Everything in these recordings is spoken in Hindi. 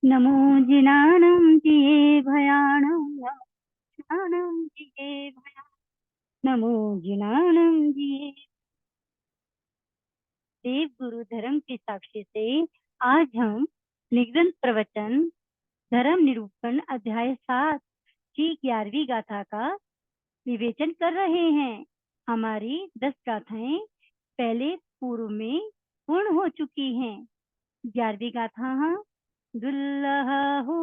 नमो जिनानं जिये भयाणं जिनानं जिये नमो जिनानं जिये। देव गुरु धर्म के साक्षी से आज हम निग्रंथ प्रवचन धर्म निरूपण अध्याय 7 की 11वीं गाथा का विवेचन कर रहे हैं। हमारी 10 गाथाएं पहले पूर्व में पूर्ण हो चुकी हैं। 11वीं गाथा दुल्लह हो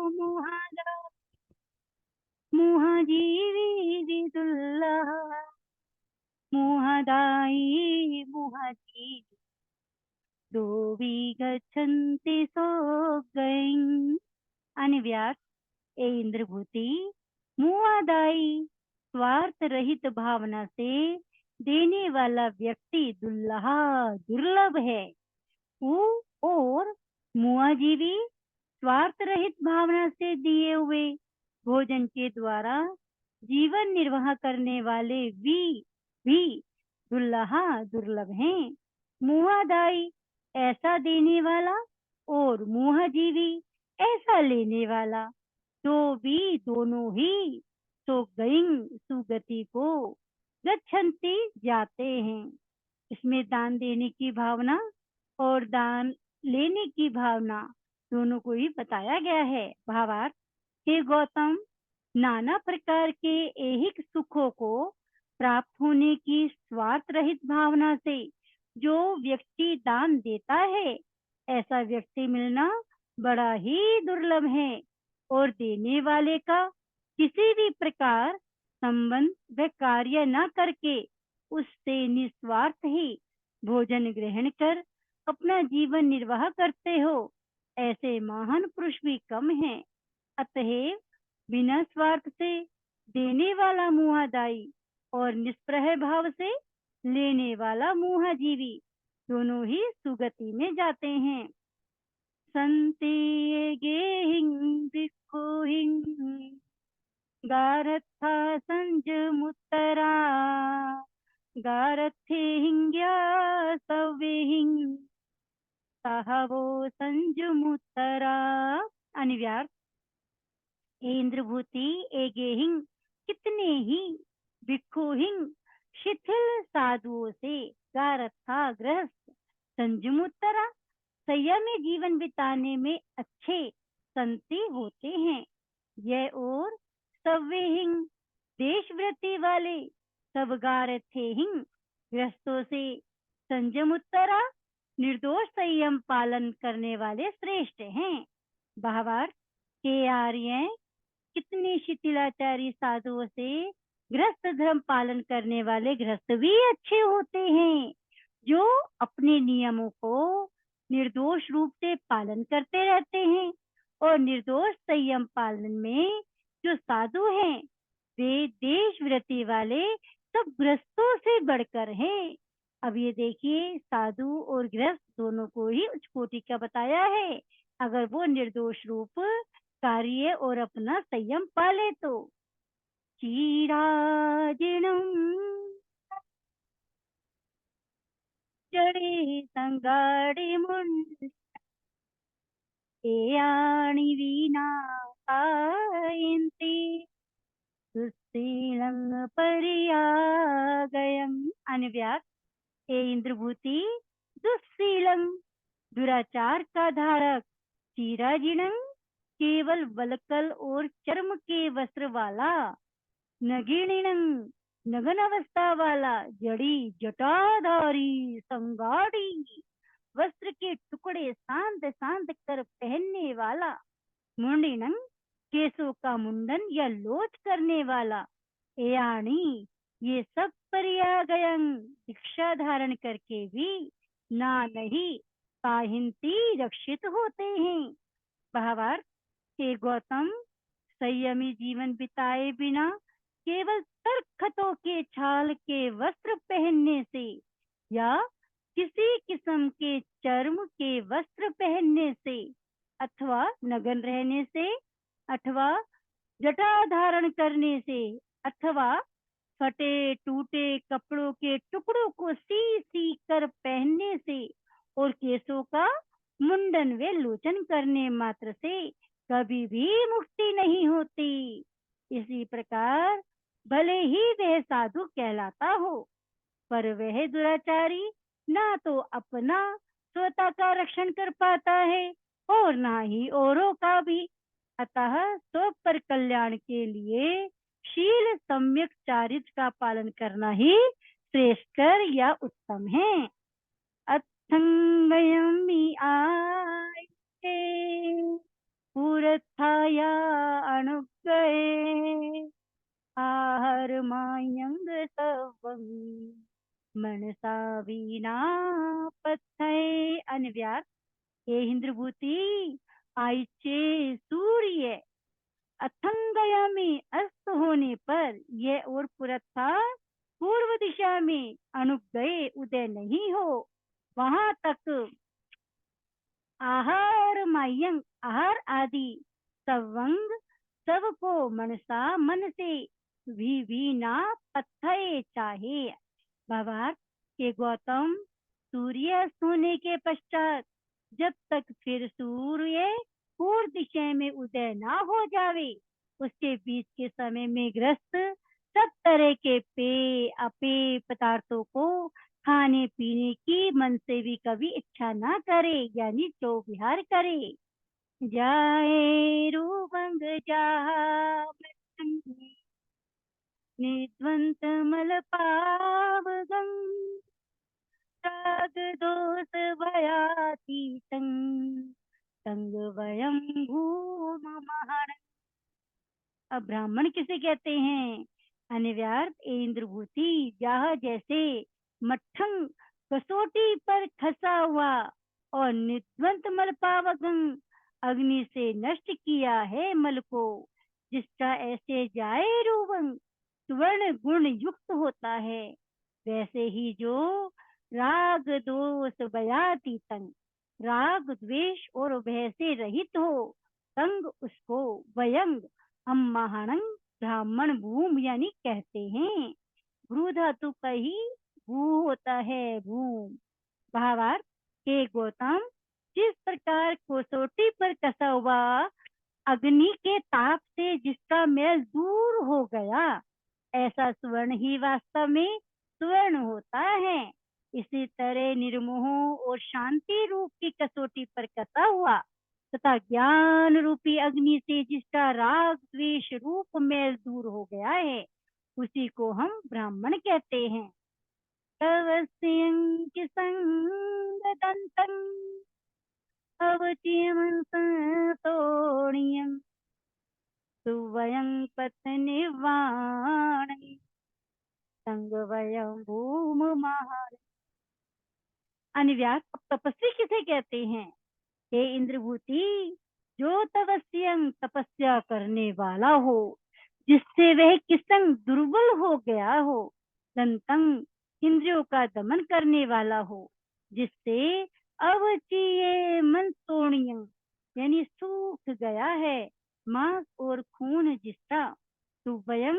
मुहादा मुहाजीवी दुल्लह मुहदायी मुहजी दोवी गच्छन्ति सोगैं। अन्व्यास ए इंद्रभूति मुआदाई स्वार्थ रहित भावना से देने वाला व्यक्ति दुल्लहा दुर्लभ है। और मुआजीवी स्वार्थ रहित भावना से दिए हुए भोजन के द्वारा जीवन निर्वाह करने वाले भी दुल्लहा दुर्लभ हैं। मुहादाई ऐसा देने वाला और मुहाजीवी ऐसा लेने वाला तो भी दोनों ही तो गईं सुगति को गच्छन्ति जाते हैं। इसमें दान देने की भावना और दान लेने की भावना दोनों को ही बताया गया है। भावार्थ, हे गौतम, नाना प्रकार के ऐहिक सुखों को प्राप्त होने की स्वार्थ रहित भावना से जो व्यक्ति दान देता है, ऐसा व्यक्ति मिलना बड़ा ही दुर्लभ है। और देने वाले का किसी भी प्रकार संबंध व कार्य न करके उससे निस्वार्थ ही भोजन ग्रहण कर अपना जीवन निर्वाह करते हो, ऐसे महान पुरुष भी कम हैं। अतएव बिना स्वार्थ से देने वाला मुहादाई और निष्प्रह भाव से लेने वाला मुहाजीवी दोनों ही सुगति में जाते हैं। संते गेहिं भिक्खुहिं गारथा संजमुत्तरा गारथेहिंग्या सव्येहिं साहवो संजमुत्तरा। अन्व्यार्थ, इंद्रभूति एगेहिं कितने ही भिक्खुहिं शिथिल साधुओं से गारथा गृहस्थ संजमुत्तरा संयम में जीवन बिताने में अच्छे संति होते हैं। यह और सव्यहिं देशव्रति वाले सब गारथेहिं गृहस्थों से संजमुत्तरा निर्दोष संयम पालन करने वाले श्रेष्ठ हैं। भावार्थ, के आर्य कितने शिथिलाचारी साधुओं से गृहस्थ धर्म पालन करने वाले गृहस्थ भी अच्छे होते हैं, जो अपने नियमों को निर्दोष रूप से पालन करते रहते हैं। और निर्दोष संयम पालन में जो साधु हैं, वे देश व्रति वाले सब गृहस्थों से बढ़कर हैं। अब ये देखिए, साधु और गृहस्थ दोनों को ही उच्च कोटि का बताया है, अगर वो निर्दोष रूप कार्य और अपना संयम पाले तो। चीराजिणम जड़े संगाड़े मुंड एयाणि वीणा कायन्ति दुस्सीलं पर्यागयम्। अन्व्यास, हे इंद्रभूति, दुस्सीलं दुराचार का धारक, चीराजिणं केवल वलकल और चर्म के वस्त्र वाला, नगीणिनं नगन अवस्था वाला, जड़ी जटाधारी संगाड़ी वस्त्र के टुकड़े सांध सांध कर पहनने वाला, मुंडिनं केसों का मुंडन या लोच करने वाला, एयाणी ये सब पर्यागयं दीक्षा धारण करके भी ना नहीं काहिंती रक्षित होते हैं। भावार्थ, हे गौतम, संयमी जीवन बिताए बिना केवल तरखतों के छाल के वस्त्र पहनने से या किसी किस्म के चर्म के वस्त्र पहनने से अथवा नग्न रहने से अथवा जटा धारण करने से अथवा फटे टूटे कपड़ों के टुकड़ों को सी सी कर पहनने से और केसों का मुंडन वे लोचन करने मात्र से कभी भी मुक्ति नहीं होती। इसी प्रकार भले ही वह साधु कहलाता हो, पर वह दुराचारी ना तो अपना स्वतः का रक्षण कर पाता है और ना ही औरों का भी। अतः स्व पर कल्याण के लिए शील सम्यक चारित्र का पालन करना ही श्रेष्ठकर या उत्तम है। अथंगयमि आये पुरथाया अनुगये आहर मायंग सवं मनसा वीणा पथय अनव्यास। हे इंद्रभूति, आइचे सूर्य अथंगया में अस्त होने पर यह और पुरथा पूर्व दिशा में अनुगये उदय नहीं हो, वहां तक आहार मायंग आहार आदि सवंग सबको मनसा मन से भी ना पथय चाहे। भावार्थ के गौतम, सूर्य होने के पश्चात जब तक फिर सूर्य पूर्व दिशा में उदय ना हो जावे, उसके बीच के समय में ग्रस्त सब तरह के पेय अपेय पदार्थों को खाने पीने की मन से भी कभी इच्छा ना करे, यानी जो विहार करे। जाए रूपंग जहा निद्वंत मल पावगं राग दोष भयातीतं संग वयं भूम महर। अब ब्राह्मण किसे कहते हैं? अनिव्यार्थ इंद्रभूति, जहाँ जैसे मठंग कसोटी पर खसा हुआ और निद्वंत मल पावगं अग्नि से नष्ट किया है मल को, जिसका ऐसे जाए रूपंग स्वर्ण गुण युक्त होता है, वैसे ही जो राग दोष भयातीतं राग द्वेष और भय से रहित हो, संग उसको वयंग हम महानंग ब्राह्मण भूम यानी कहते हैं। भ्रू धातु का ही भू होता है भूम। भावार्थ के गौतम, जिस प्रकार कसौटी पर कसा हुआ अग्नि के ताप से जिसका मैल दूर हो गया, ऐसा स्वर्ण ही वास्तव में स्वर्ण होता है। इसी तरह निर्मोह और शांति रूप की कसौटी पर कसा हुआ तथा ज्ञान रूपी अग्नि से जिसका राग द्वेष रूप मैल दूर हो गया है, उसी को हम ब्राह्मण कहते हैं। तवस्यं किसंग दंतं अवचियमं संतोणियं सुवयं पत्निवाण संग वयं भूम महान। अनिव्यास, तपस्वी किसे कहते हैं? हे इंद्रभूति, जो तपस्यं तपस्या करने वाला हो, जिससे वह किसंग दुर्बल हो गया हो, दंतंग इंद्रियों का दमन करने वाला हो, जिससे अवचीये मंतोणियं यानी सूख गया है मांस और खून जिसका, सुवयं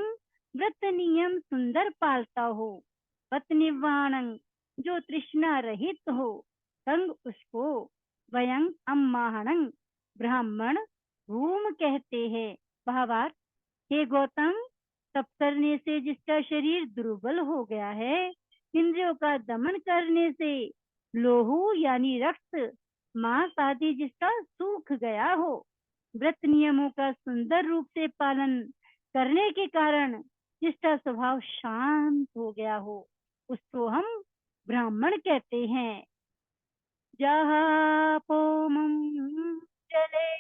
व्रत नियम सुंदर पालता हो, पत्निवाणं जो तृष्णा रहित हो, संग उसको वयं अम्माहणं ब्राह्मण भूम कहते हैं। भावार्थ, हे गौतम, तप करने से जिसका शरीर दुर्बल हो गया है, इंद्रियों का दमन करने से लोहू यानी रक्त मांस आदि जिसका सूख गया हो, व्रत नियमों का सुंदर रूप से पालन करने के कारण जिसका स्वभाव शांत हो गया हो, उसको हम ब्राह्मण कहते हैं। जहाँ पोमं जले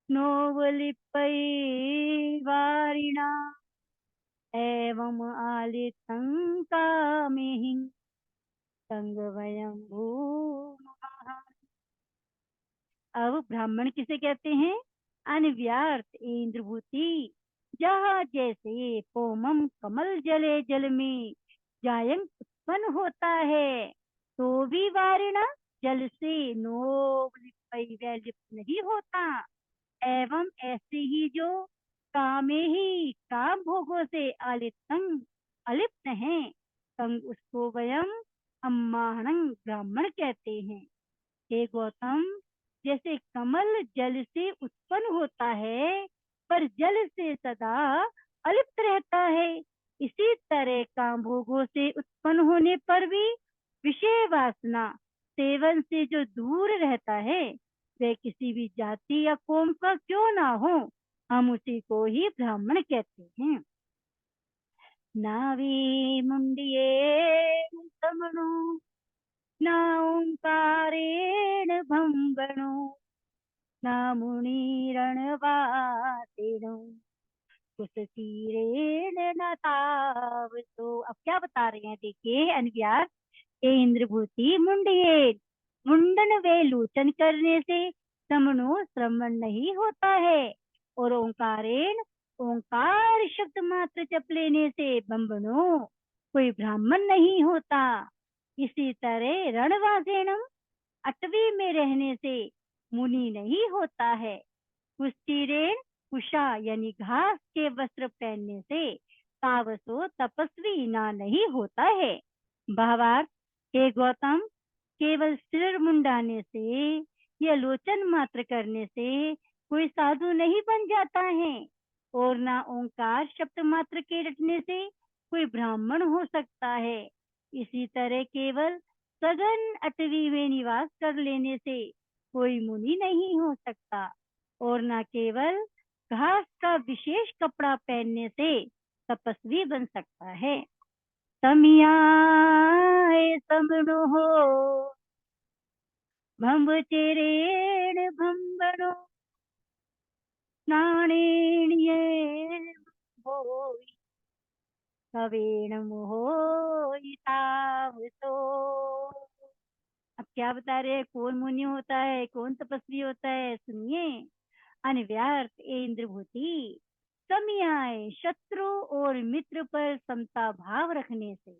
नोवलिपै वारिणा एवं आलितं कामेहि संग वयं भूमः। अब ब्राह्मण किसे कहते हैं? अनव्यार्थ इंद्रभूति, जहाँ जैसे पोमम कमल जले जल में जायंग उत्पन्न होता है, तो भी वारिणा जल से नोब लिप्त नहीं होता। एवं ऐसे ही जो कामे ही काम भोगों से आलिप्त अलिप्त है, संग उसको वयम अम्माहणं ब्राह्मण कहते हैं। हे गौतम, जैसे कमल जल से उत्पन्न होता है पर जल से सदा अलिप्त रहता है, इसी तरह काम भोगों से उत्पन्न होने पर भी विषय वासना सेवन से जो दूर रहता है, वह किसी भी जाति या कौम का क्यों ना हो, हम उसी को ही ब्राह्मण कहते हैं। नावे मुंडिये समणु न ओंकारेण भंगणो न मुनिरणवातेणु कुसतीरेण न तावतो। अब क्या बता रहे हैं, देखिए अनव्यास, हे इंद्रभूति मुंडिये, मुंडन वे लोचन करने से समनो श्रवण नहीं होता है, और ओंकारेण ओंकार शब्द मात्र जप लेने से बम्बनो कोई ब्राह्मण नहीं होता। इसी तरह रणवासेणम अटवी में रहने से मुनि नहीं होता है। कुष्ठीरेण कुशा यानी घास के वस्त्र पहनने से तावसो तपस्वी ना नहीं होता है। भावार्थ, हे गौतम, केवल सिर मुंडाने से या लोचन मात्र करने से कोई साधु नहीं बन जाता है, और ना ओंकार शब्द मात्र के रटने से कोई ब्राह्मण हो सकता है। इसी तरह केवल सघन अटवी में निवास कर लेने से कोई मुनि नहीं हो सकता, और न केवल घास का विशेष कपड़ा पहनने से तपस्वी बन सकता है। तमियाए समणो हो भंबचेरेण भंबनो नाणेण्ये होई कवेण मोहितावतो। अब क्या बता रहे हैं, कौन मुनि होता है, कौन तपस्वी होता है, सुनिए। अनव्यर्थ ए इंद्रभूति, समयाय शत्रु और मित्र पर समता भाव रखने से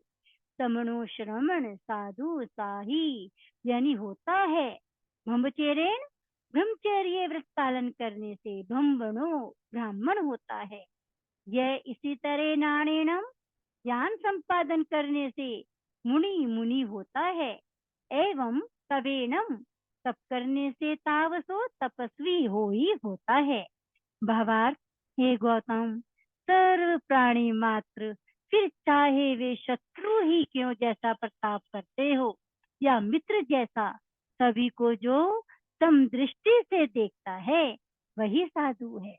समणो श्रमण साधु साही यानी होता है। ब्रह्मचर्येण ब्रह्मचर्य व्रत पालन करने से ब्रह्मणो ब्राह्मण होता है। यह इसी तरह नाणेणम ज्ञान संपादन करने से मुनि मुनि होता है, एवं तवेणम तप करने से तावसो तपस्वी हो ही होता है। भावार्थ, हे गौतम, सर्व प्राणी मात्र, फिर चाहे वे शत्रु ही क्यों जैसा प्रताप करते हो या मित्र जैसा, सभी को जो समदृष्टि से देखता है वही साधु है।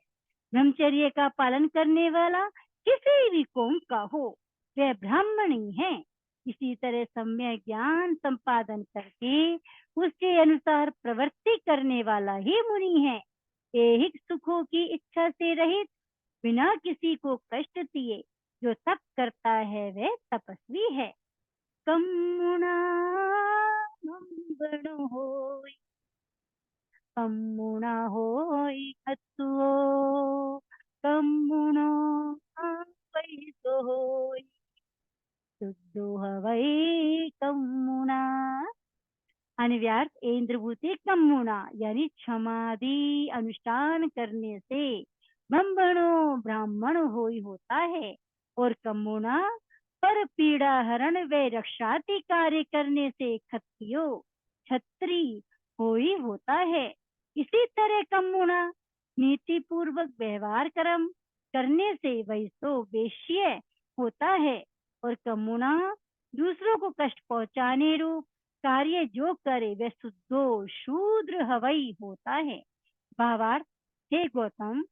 ब्रह्मचर्य का पालन करने वाला किसी भी कौम का हो, वह ब्राह्मण ही है। इसी तरह सम्यक ज्ञान संपादन करके उसके अनुसार प्रवृत्ति करने वाला ही मुनि है। ऐहिक सुखों की इच्छा से रहित, बिना किसी को कष्ट दिए जो तप करता है वह तपस्वी है। कम्मुना होई कम्मुना होई खत्तुओ कम्मुनो वैसो होई शुद्धो हवै कम्मुना। अनिव्यार्थ इंद्रभूति कम्मुना यानी क्षमादि अनुष्ठान करने से ब्रह्मणो ब्राह्मण होई होता है, और कम्मुना पर पीड़ा हरण व रक्षाति कार्य करने से क्षत्रियो क्षत्रि होई होता है। इसी तरह कम्मुना नीति पूर्वक व्यवहार कर्म करने से वैसो वेश्य होता है, और कम्मुना दूसरों को कष्ट पहुंचाने रूप कार्य जो करे वह शुद्धो शूद्र हवई होता है। भावार्थ, हे गौतम,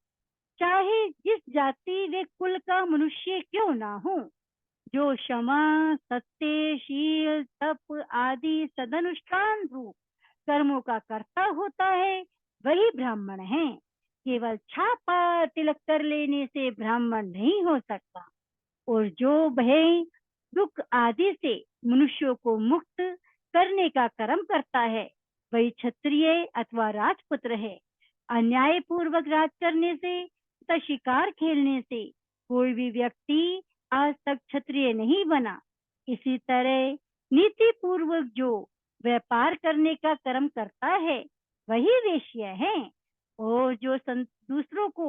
चाहे जिस जाति वे कुल का मनुष्य क्यों ना हो, जो क्षमा सत्य शील तप आदि सदनुष्ठान रूप कर्मों का कर्ता होता है वही ब्राह्मण है। केवल छापा तिलक कर लेने से ब्राह्मण नहीं हो सकता, और जो भय दुख आदि से मनुष्यों को मुक्त करने का कर्म करता है वही क्षत्रिय अथवा राजपुत्र है। अन्याय पूर्वक राज करने से तथा शिकार खेलने से कोई भी व्यक्ति आज तक क्षत्रिय नहीं बना। इसी तरह नीति पूर्वक जो व्यापार करने का कर्म करता है वही वेश्य है, और जो दूसरों को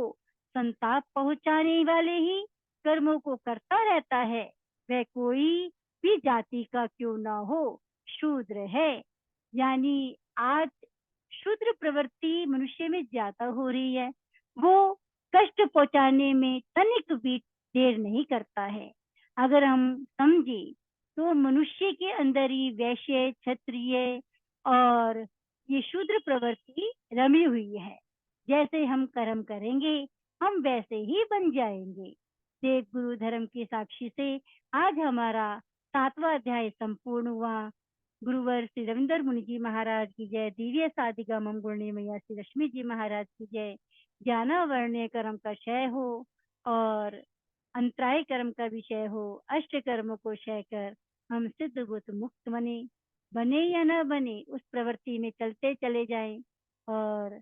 संताप पहुंचाने वाले ही कर्मों को करता रहता है वह कोई भी जाति का क्यों ना हो, शूद्र है। यानी आज शूद्र प्रवृत्ति मनुष्य में ज्यादा हो रही है। वो कष्ट पहुंचाने में तनिक भी देर नहीं करता है। अगर हम समझे तो मनुष्य के अंदर ही वैश्य, क्षत्रिय और ये शूद्र प्रवृत्ति रमी हुई है। जैसे हम कर्म करेंगे हम वैसे ही बन जाएंगे। देव गुरु धर्म के साक्षी से आज हमारा 7वां अध्याय संपूर्ण हुआ। गुरुवर श्री रविंदर मुनि जी महाराज की जय। दिव्य साधिका मम गुणी मैया श्री लक्ष्मी जी महाराज की जय। ज्ञाना वर्ण्य कर्म का क्षय हो और अंतराय कर्म का विषय हो। अष्ट कर्मों को क्षय कर हम सिद्ध बुद्ध मुक्त बने या न बने उस प्रवृत्ति में चलते चले जाएं। और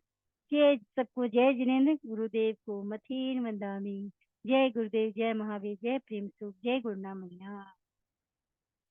जय सबको जय जिनेन्द्र। गुरुदेव को मथीन वंदामी। जय गुरुदेव, जय महावीर, जय प्रेम सुख, जय गुरुना मैया।